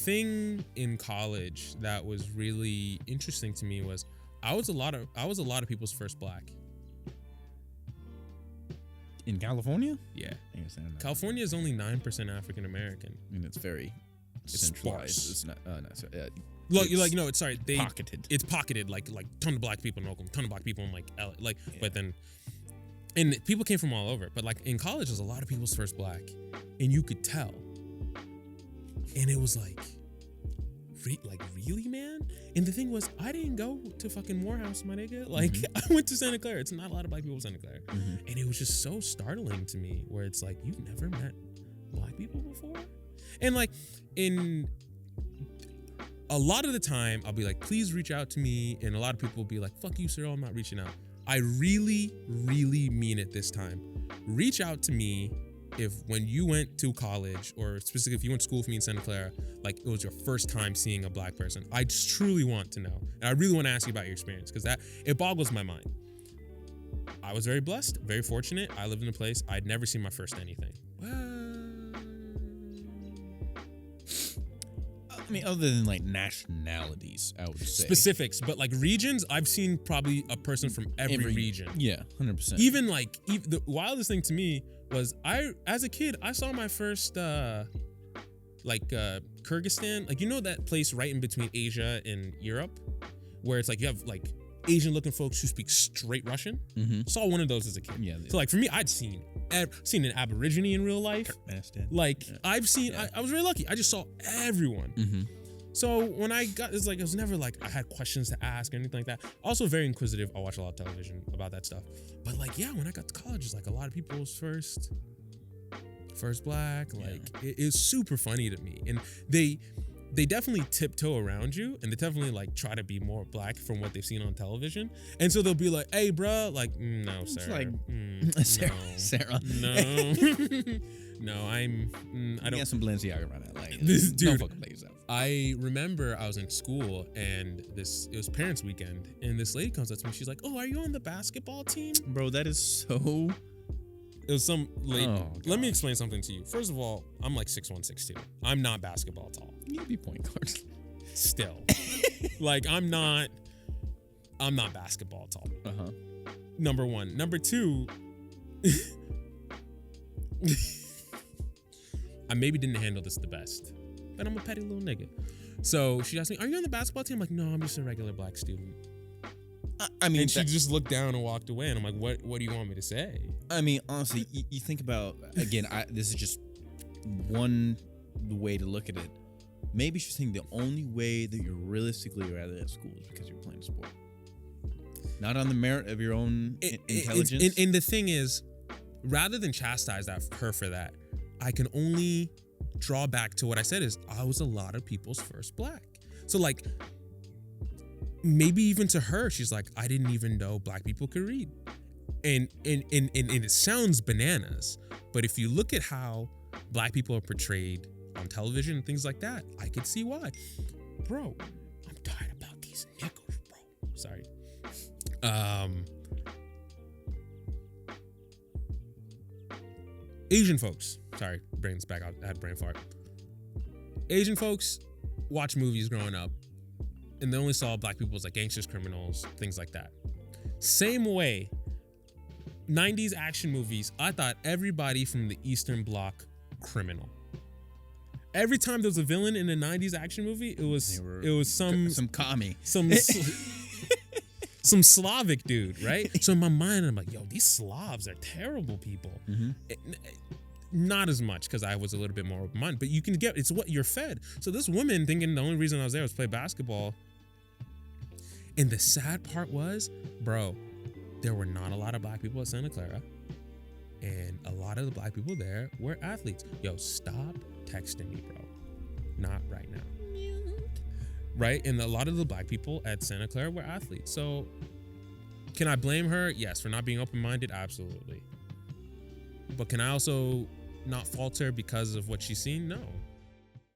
thing in college that was really interesting to me was I was a lot of people's first black. In California? Yeah. I understand that. California is only 9% African American. And it's very centralized. It's not. It's pocketed. It's pocketed, like ton of black people in Oakland, ton of black people in but then, and people came from all over. But like in college, there's a lot of people's first black, and you could tell. And it was like really, man? And the thing was, I didn't go to fucking Morehouse, my nigga. Like, I went to Santa Clara. It's not a lot of black people in Santa Clara. And it was just so startling to me, where it's like, you've never met black people before? And like, in a lot of the time, I'll be like, please reach out to me. And a lot of people will be like, fuck you, Cyril, I'm not reaching out. I really, really mean it this time. Reach out to me if when you went to college, or specifically if you went to school with me in Santa Clara, like it was your first time seeing a black person. I just truly want to know. And I really want to ask you about your experience, because it boggles my mind. I was very blessed, very fortunate. I lived in a place I'd never seen my first anything. I mean, other than like nationalities, I would say. Specifics, but like regions, I've seen probably a person from every region. Yeah, 100%. Even the wildest thing to me was as a kid, I saw my first Kyrgyzstan, like, you know that place right in between Asia and Europe, where it's like you have like Asian looking folks who speak straight Russian. Saw one of those as a kid. Yeah. So like for me, I'd seen an Aborigine in real life. Turkmenistan. Like I've seen, I was really lucky. I just saw everyone. So when I got, it's like, it was never like I had questions to ask or anything like that. Also very inquisitive. I watch a lot of television about that stuff. But like, yeah, when I got to college, it's like a lot of people's first black. Like it is super funny to me. And they definitely tiptoe around you, and they definitely like try to be more black from what they've seen on television. And so they'll be like, "Hey, bro, like, no, Sarah, like, Sarah, no, no, I don't." Get some Balenciaga around that, like, this dude. Don't fucking play yourself. I remember I was in school, and it was parents' weekend, and this lady comes up to me. She's like, "Oh, are you on the basketball team?" Bro, that is so. It was some lady. Oh, let me explain something to you. First of all, I'm like 6'1", 6'2". I'm not basketball tall. You'd be point guard. Still. Like, I'm not basketball tall. Number one. Number two, I maybe didn't handle this the best, but I'm a petty little nigga. So she asked me, "Are you on the basketball team?" I'm like, "No, I'm just a regular black student." I mean, and she just looked down and walked away, and I'm like, what do you want me to say? I mean, honestly, you think about, again, this is just one way to look at it. Maybe she's saying the only way that you're realistically rather at school is because you're playing a sport, not on the merit of your own intelligence. And the thing is, rather than chastise her for that, I can only draw back to what I said is I was a lot of people's first black. So like, maybe even to her, she's like, I didn't even know black people could read. And it sounds bananas, but if you look at how black people are portrayed on television and things like that, I could see why. Bro, I'm tired about these niggas, bro. Sorry. Asian folks. Sorry, brain's back out. I had a brain fart. Asian folks watch movies growing up, and they only saw black people as like gangsters, criminals, things like that. Same way, 90s action movies, I thought everybody from the Eastern Bloc criminal. Every time there was a villain in a 90s action movie, it was some commie, some Slavic dude, right? So in my mind, I'm like, yo, these Slavs are terrible people. Not as much, because I was a little bit more open-minded, but you can get, it's what you're fed. So this woman thinking the only reason I was there was to play basketball. And the sad part was, bro, there were not a lot of black people at Santa Clara, and a lot of the black people there were athletes. Yo, stop texting me, bro. Not right now. Right? And a lot of the black people at Santa Clara were athletes. So can I blame her? Yes. For not being open-minded? Absolutely. But can I also not fault her because of what she's seen? No.